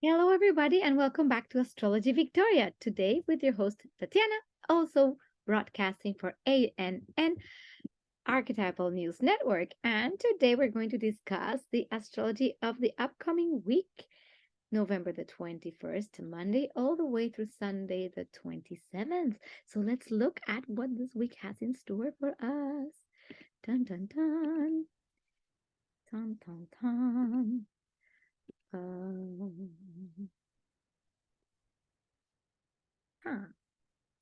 Hello, everybody, and welcome back to Astrology Victoria. Today, with your host, Tatiana, also broadcasting for ANN Archetypal News Network. And today, we're going to discuss the astrology of the upcoming week, November the 21st, Monday, all the way through Sunday, the 27th. So, let's look at what this week has in store for us. Dun, dun, dun. Dun, dun, dun.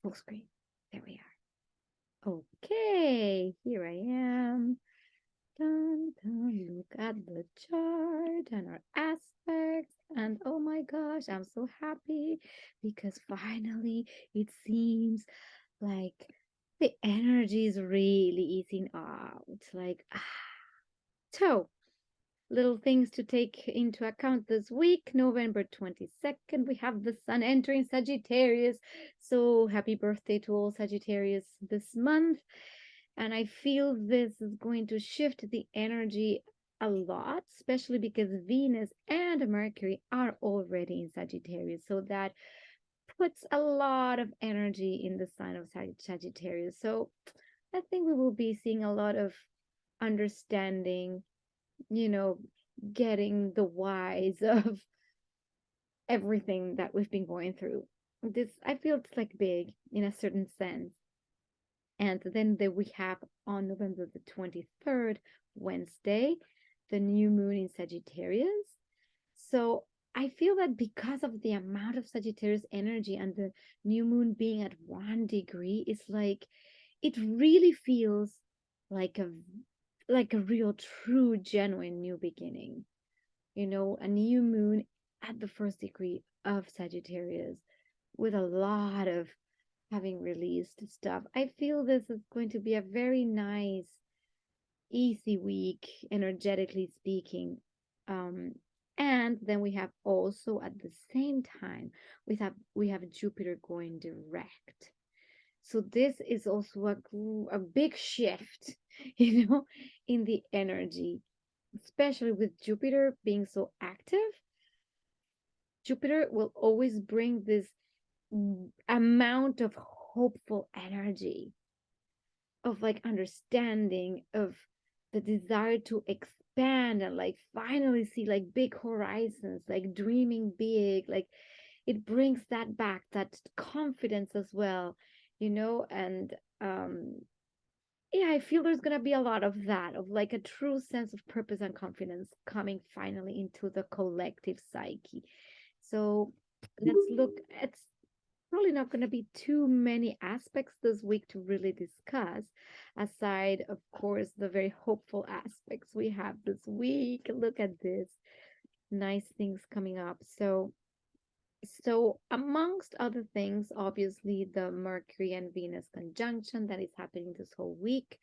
Full screen. There we are. Okay, here I am. Dun, dun, look at the chart and our aspects. And oh my gosh, I'm so happy because finally it seems like the energy is really easing out. So little things to take into account this week. November 22nd, we have the sun entering Sagittarius. So happy birthday to all Sagittarius this month. And I feel this is going to shift the energy a lot, especially because Venus and Mercury are already in Sagittarius. So that puts a lot of energy in the sign of Sagittarius. So I think we will be seeing a lot of understanding, you know, getting the whys of everything that we've been going through. This, I feel it's like big in a certain sense. And then we have on November the 23rd, Wednesday, the new moon in Sagittarius. So I feel that because of the amount of Sagittarius energy and the new moon being at 1 degree, it's like it really feels like a real true genuine new beginning, a new moon at the first degree of Sagittarius with a lot of having released stuff. I feel this is going to be a very nice, easy week, energetically speaking. And then we have also at the same time, we have Jupiter going direct. So this is also a big shift, in the energy, especially with Jupiter being so active. Jupiter will always bring this amount of hopeful energy, of like understanding, of the desire to expand and like finally see like big horizons, like dreaming big. Like it brings that back, that confidence as well, and yeah, I feel there's going to be a lot of that, of like a true sense of purpose and confidence coming finally into the collective psyche. So let's look. It's probably not going to be too many aspects this week to really discuss, aside, of course, the very hopeful aspects we have this week. Look at this. Nice things coming up. So amongst other things, obviously the Mercury and Venus conjunction that is happening this whole week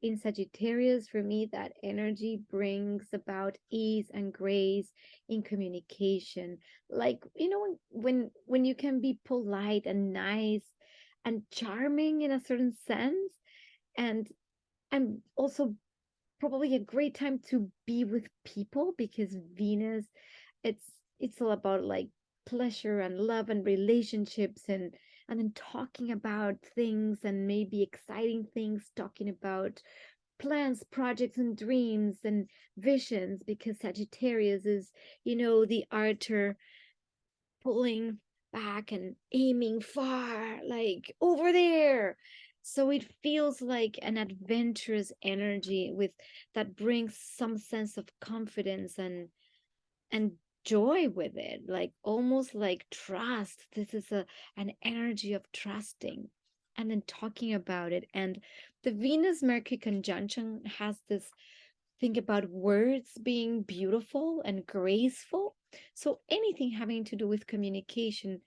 in Sagittarius. For me, that energy brings about ease and grace in communication. Like, when you can be polite and nice and charming in a certain sense, and also probably a great time to be with people, because Venus, it's it's all about like pleasure and love and relationships, and then talking about things, and maybe exciting things, talking about plans, projects, and dreams and visions, because Sagittarius is, the archer pulling back and aiming far, like over there. So it feels like an adventurous energy with that brings some sense of confidence and joy with it, like almost like trust. This is an energy of trusting and then talking about it. And the Venus Mercury conjunction has this thing about words being beautiful and graceful. So anything having to do with communication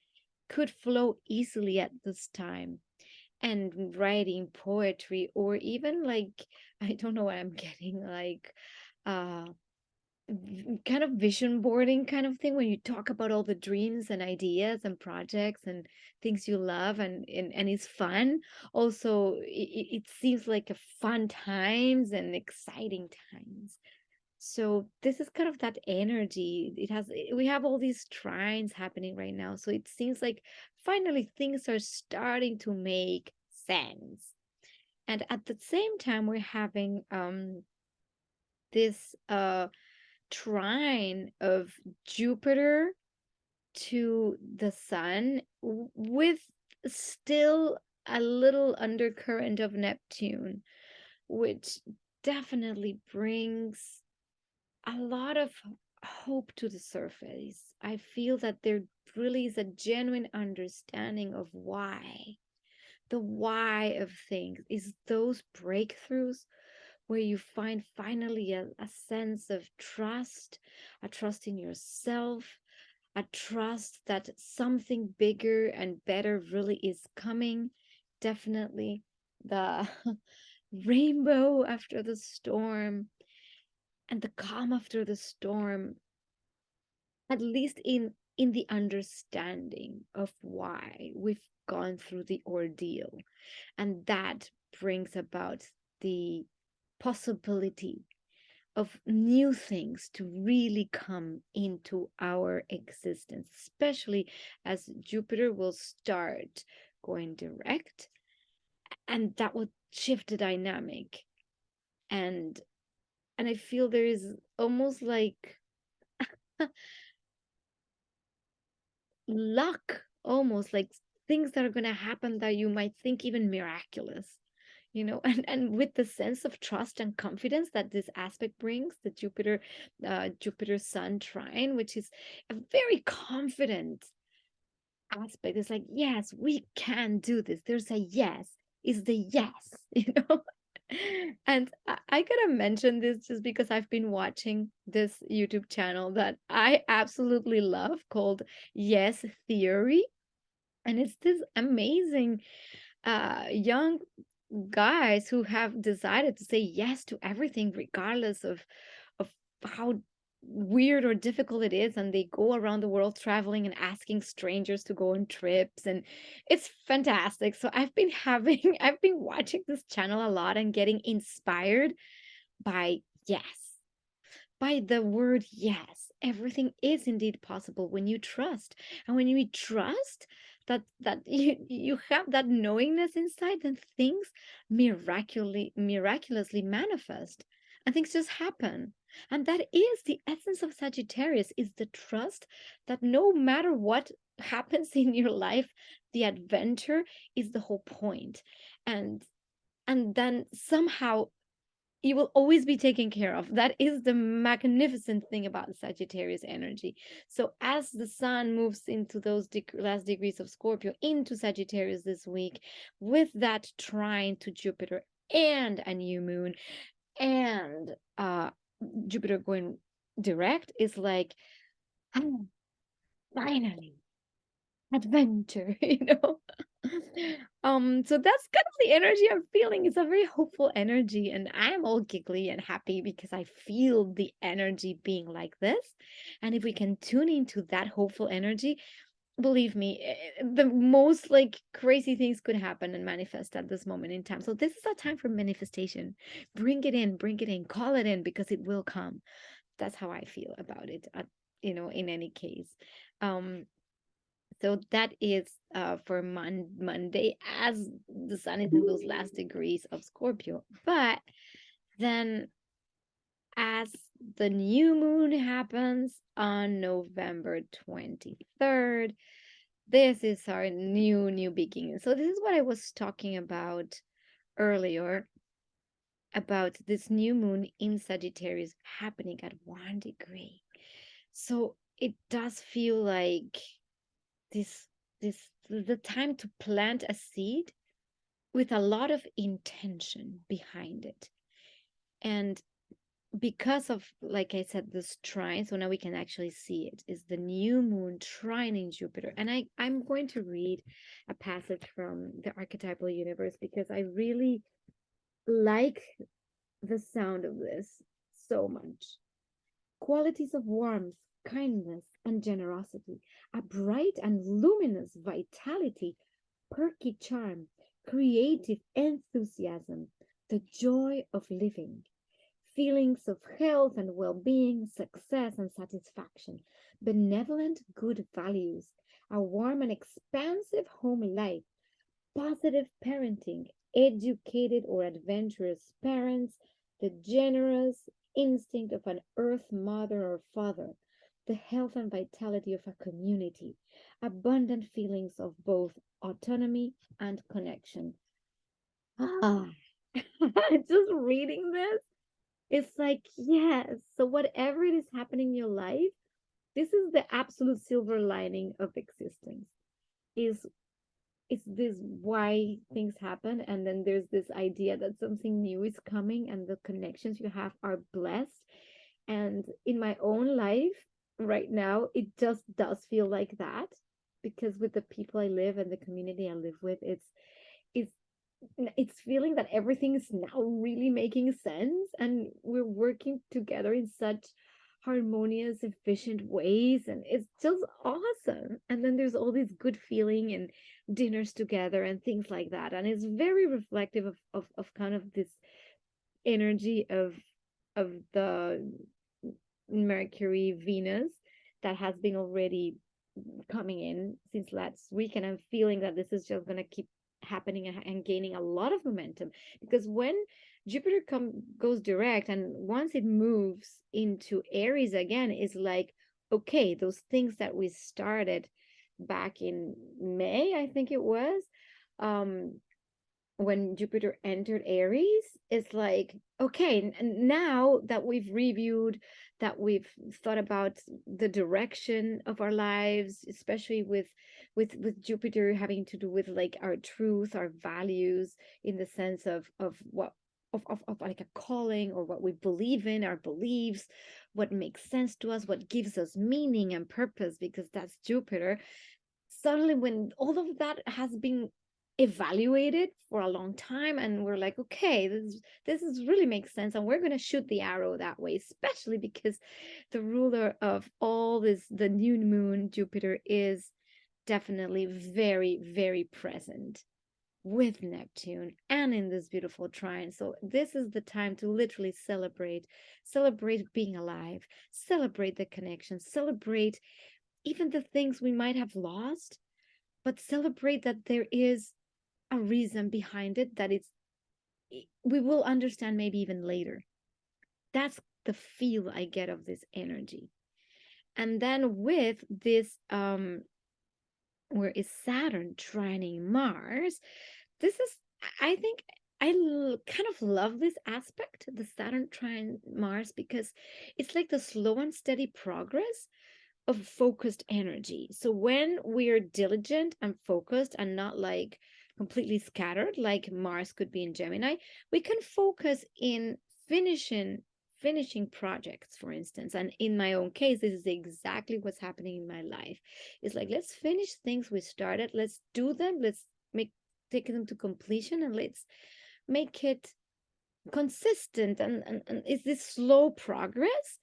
could flow easily at this time. And writing poetry, or even like, I don't know what I'm getting, like uh kind of vision boarding kind of thing, when you talk about all the dreams and ideas and projects and things you love, and it's fun. Also, it seems like a fun times and exciting times. So this is kind of that energy. We have all these trines happening right now. So it seems like finally things are starting to make sense. And at the same time, we're having this trine of Jupiter to the sun with still a little undercurrent of Neptune, which definitely brings a lot of hope to the surface. I feel that there really is a genuine understanding of why. The why of things is those breakthroughs where you find finally a sense of trust, a trust in yourself, a trust that something bigger and better really is coming. Definitely the rainbow after the storm and the calm after the storm, at least in the understanding of why we've gone through the ordeal, and that brings about the possibility of new things to really come into our existence, especially as Jupiter will start going direct, and that would shift the dynamic. and and I feel there is almost like luck, almost like things that are going to happen that you might think even miraculous, and with the sense of trust and confidence that this aspect brings, the Jupiter Sun trine, which is a very confident aspect. It's like, yes, we can do this. There's a yes, is the yes, and I gotta mention this just because I've been watching this YouTube channel that I absolutely love called Yes Theory. And it's this amazing young guys who have decided to say yes to everything regardless of how weird or difficult it is, and they go around the world traveling and asking strangers to go on trips, and it's fantastic. So I've been having I've been watching this channel a lot and getting inspired by yes, by the word yes. Everything is indeed possible when you trust. And when you trust that you have that knowingness inside, then things miraculously manifest. And things just happen. And that is the essence of Sagittarius, is the trust that no matter what happens in your life, the adventure is the whole point. And and then somehow you will always be taken care of. That is the magnificent thing about Sagittarius energy. So as the sun moves into those last degrees of Scorpio into Sagittarius this week, with that trine to Jupiter and a new moon, and Jupiter going direct, is like, oh, finally adventure, so that's kind of the energy I'm feeling. It's a very hopeful energy, and I am all giggly and happy because I feel the energy being like this. And if we can tune into that hopeful energy, believe me, the most like crazy things could happen and manifest at this moment in time. So this is a time for manifestation. Bring it in, call it in, because it will come. That's how I feel about it, in any case. um so that is for Monday, as the sun is in those last degrees of Scorpio. But then, as the new moon happens on November 23rd, this is our new beginning. So this is what I was talking about earlier, about this new moon in Sagittarius happening at 1 degree. So it does feel like this the time to plant a seed with a lot of intention behind it. And because of, like I said, this trine, so now we can actually see it, is the new moon trine in Jupiter. And I'm going to read a passage from the Archetypal Universe because I really like the sound of this so much. Qualities of warmth, kindness, and generosity, a bright and luminous vitality, perky charm, creative enthusiasm, the joy of living, feelings of health and well-being, success and satisfaction, benevolent good values, a warm and expansive home life, positive parenting, educated or adventurous parents, the generous instinct of an earth mother or father, the health and vitality of a community, abundant feelings of both autonomy and connection. Ah, just reading this, it's like, yes. So, whatever it is happening in your life, this is the absolute silver lining of existence. Is it's this why things happen, and then there's this idea that something new is coming and the connections you have are blessed. And in my own life right now, it just does feel like that, because with the people I live and the community I live with, it's it's feeling that everything is now really making sense, and we're working together in such harmonious, efficient ways, and it's just awesome. And then there's all this good feeling and dinners together and things like that, and it's very reflective of kind of this energy of the Mercury Venus that has been already coming in since last week, and I'm feeling that this is just going to keep happening and gaining a lot of momentum, because when Jupiter goes direct, and once it moves into Aries again, it's like, okay, those things that we started back in May, I think it was, um when Jupiter entered Aries, it's like, okay, now that we've reviewed, that we've thought about the direction of our lives, especially with Jupiter having to do with like our truth, our values, in the sense of what of like a calling, or what we believe in, our beliefs, what makes sense to us, what gives us meaning and purpose, because that's Jupiter. Suddenly, when all of that has been evaluated for a long time, and we're like, okay, this is really makes sense, and we're going to shoot the arrow that way, especially because the ruler of all this, the new moon, Jupiter, is definitely very, very present with Neptune and in this beautiful trine. So this is the time to literally celebrate being alive, celebrate the connection, celebrate even the things we might have lost, but celebrate that there is a reason behind it, that we will understand maybe even later. That's the feel I get of this energy. And then with this where is Saturn trining Mars, this is, I think, kind of love this aspect, the Saturn trine Mars, because it's like the slow and steady progress of focused energy. So when we're diligent and focused and not like completely scattered, like Mars could be in Gemini, we can focus in finishing projects, for instance. And in my own case, this is exactly what's happening in my life. It's like, let's finish things we started, let's do them, let's take them to completion, and let's make it consistent. And it's this slow progress,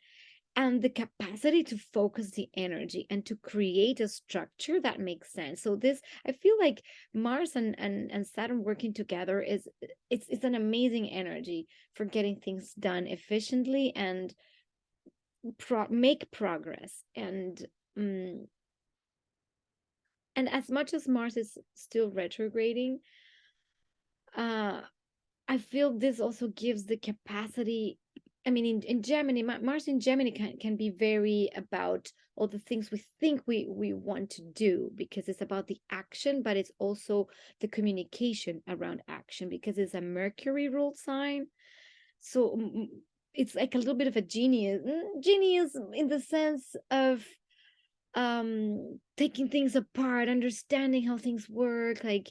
and the capacity to focus the energy and to create a structure that makes sense. So this, I feel like Mars and Saturn working together is, it's an amazing energy for getting things done efficiently and make progress. And as much as Mars is still retrograding, I feel this also gives the capacity. I mean, in Gemini, Mars in Gemini can be very about all the things we think we want to do, because it's about the action, but it's also the communication around action, because it's a Mercury ruled sign. So it's like a little bit of a genius in the sense of taking things apart, understanding how things work, like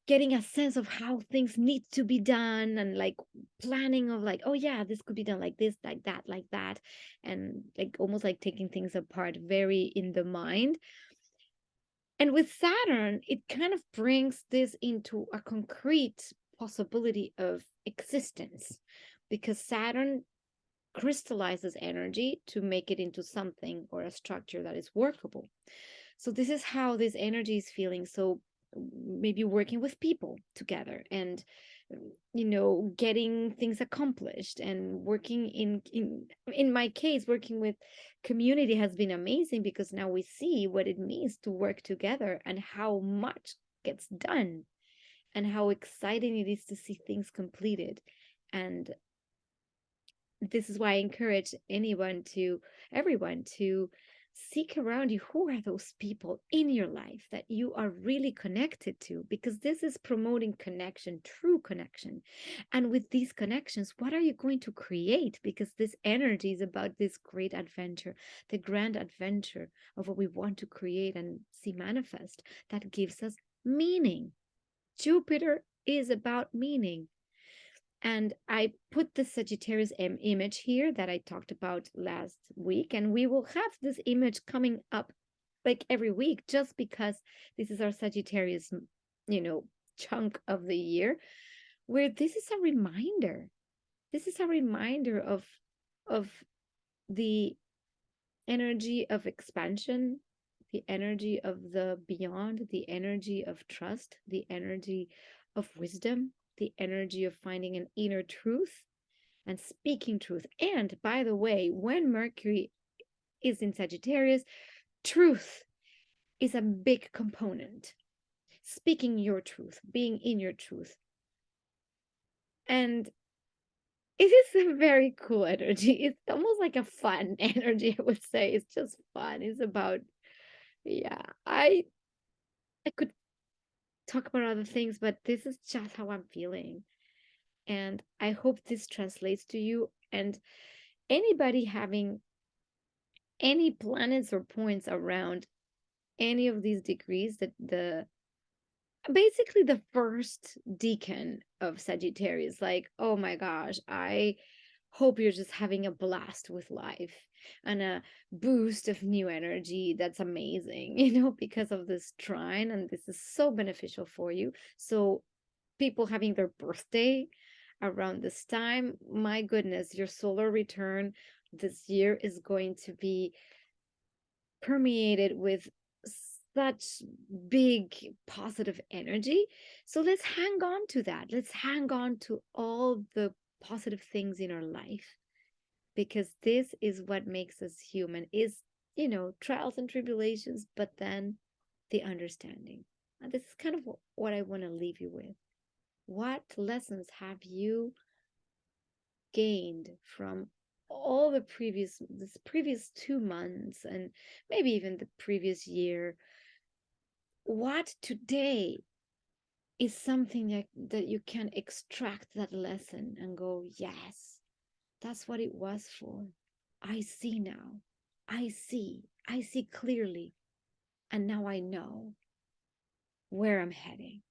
getting a sense of how things need to be done, and like planning of like, oh yeah, this could be done like this, like that, and like almost like taking things apart very in the mind. And with Saturn, it kind of brings this into a concrete possibility of existence, because Saturn crystallizes energy to make it into something or a structure that is workable. So this is how this energy is feeling. So maybe working with people together and getting things accomplished and working in my case, working with community has been amazing because now we see what it means to work together and how much gets done and how exciting it is to see things completed. And this is why I encourage everyone to seek around you who are those people in your life that you are really connected to, because this is promoting connection, true connection. And with these connections, what are you going to create? Because this energy is about this great adventure, the grand adventure of what we want to create and see manifest, that gives us meaning. Jupiter is about meaning. And I put the Sagittarius image here that I talked about last week. And we will have this image coming up like every week, just because this is our Sagittarius, chunk of the year, where this is a reminder. This is a reminder of the energy of expansion, the energy of the beyond, the energy of trust, the energy of wisdom, the energy of finding an inner truth and speaking truth. And by the way, when Mercury is in Sagittarius, truth is a big component. Speaking your truth, being in your truth. And it is a very cool energy. It's almost like a fun energy, I would say. It's just fun. It's about, yeah, I could talk about other things, but this is just how I'm feeling. And I hope this translates to you. And anybody having any planets or points around any of these degrees, that the basically the first decan of Sagittarius, like, oh my gosh, I hope you're just having a blast with life and a boost of new energy. That's amazing, because of this trine, and this is so beneficial for you. So people having their birthday around this time, my goodness, your solar return this year is going to be permeated with such big positive energy. So let's hang on to that. Let's hang on to all the positive things in our life, because this is what makes us human, is, trials and tribulations, but then the understanding. And this is kind of what I want to leave you with. What lessons have you gained from all the previous 2 months, and maybe even the previous year? What today is something that you can extract that lesson and go, yes, that's what it was for. I see now. I see clearly. And now I know where I'm heading,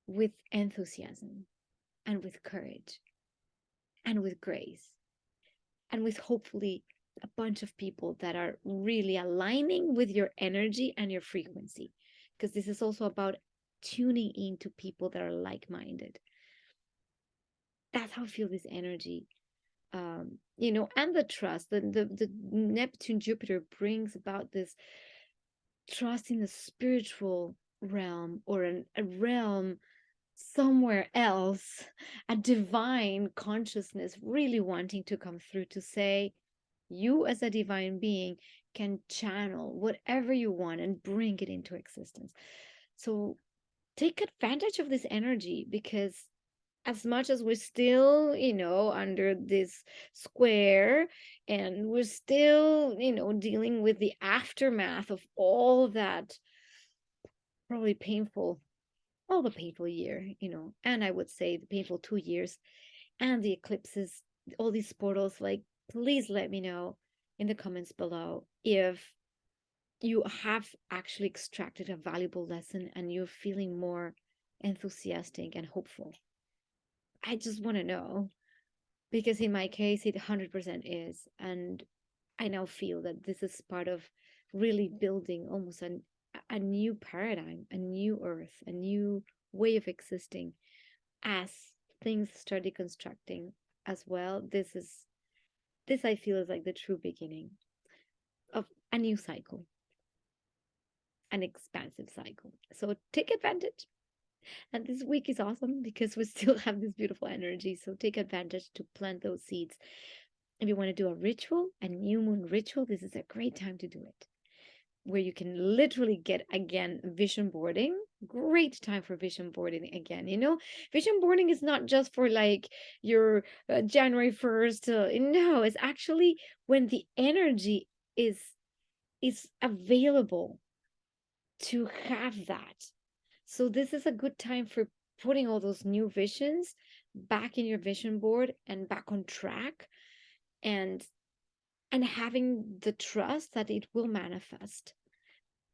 with enthusiasm and with courage and with grace and with hopefully a bunch of people that are really aligning with your energy and your frequency, because this is also about tuning into people that are like-minded. That's how I feel this energy, and the trust. The Neptune Jupiter brings about this trust in the spiritual realm, or a realm somewhere else, a divine consciousness really wanting to come through to say, you as a divine being can channel whatever you want and bring it into existence. So take advantage of this energy, because as much as we're still, under this square, and we're still, dealing with the aftermath of all that probably painful, all the painful year, and I would say the painful 2 years, and the eclipses, all these portals, like, please let me know in the comments below if you have actually extracted a valuable lesson and you're feeling more enthusiastic and hopeful. I just want to know, because in my case, it 100% is. And I now feel that this is part of really building almost a new paradigm, a new earth, a new way of existing as things start deconstructing as well. This I feel is like the true beginning of a new cycle, an expansive cycle. So take advantage. And this week is awesome because we still have this beautiful energy. So take advantage to plant those seeds. If you want to do a ritual, a new moon ritual, this is a great time to do it. Where you can literally get again vision boarding. Great time for vision boarding again. Vision boarding is not just for like your January 1st. No, it's actually when the energy is available to have that. So this is a good time for putting all those new visions back in your vision board and back on track, and having the trust that it will manifest.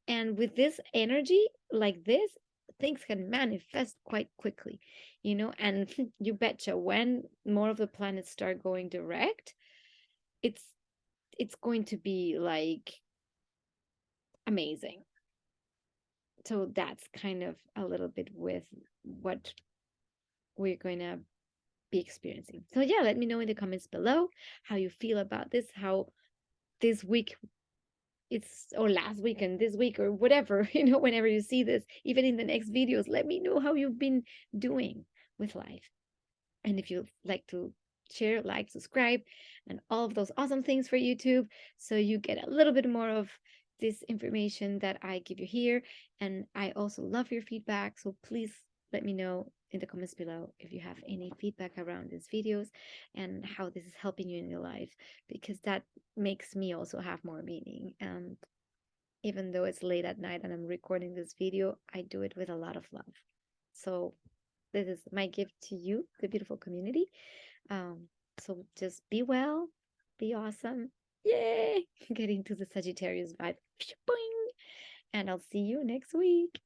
And with this energy like this, things can manifest quite quickly, and you betcha when more of the planets start going direct, it's going to be like amazing. So that's kind of a little bit with what we're going to be experiencing. So yeah, let me know in the comments below how you feel about this, how this week it's, or last week and this week or whatever, whenever you see this, even in the next videos, let me know how you've been doing with life. And if you like to share, like, subscribe, and all of those awesome things for YouTube, so you get a little bit more of this information that I give you here. And I also love your feedback, so please let me know in the comments below if you have any feedback around these videos and how this is helping you in your life, because that makes me also have more meaning. And even though it's late at night and I'm recording this video, I do it with a lot of love. So this is my gift to you, the beautiful community. So just be well, be awesome. Yay! Getting to the Sagittarius vibe. And I'll see you next week.